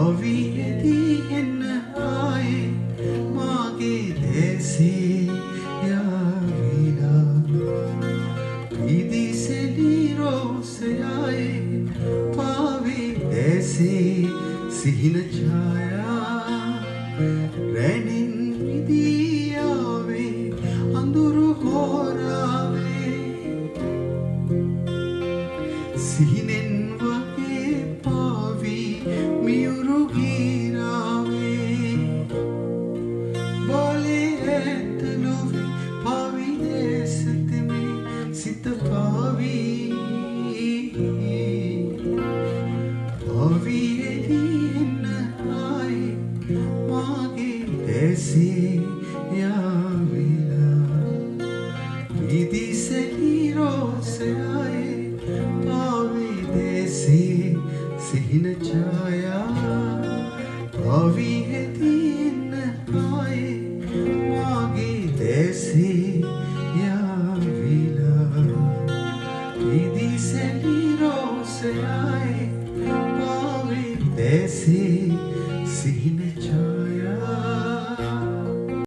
අවියදී එන්න ආයේ මාගේ දෙසේ යාවිලා විදිසෙලි රෝසයායේ පාවේ දෙසේ සිහින ඡායා රැණින් විදියාවේ අඳුරු හොරාවේ සිහිනෙන් වගේ පාවි මියුරු ගිරාවේ බෝලේ ඇතලොවේ පාවි දෙසතෙමේ සිත පාවි අවියදී මාගේ දෙසේ යාවිලා විදිසෙලි රෝසයායේ පාවේ දෙසේ සිහින ඡායා අවියදී එන්න ආයේ මාගේ දෙසේ යාවිලා විදිසෙලි රෝසයායේ පාවේ දෙසේ සිහින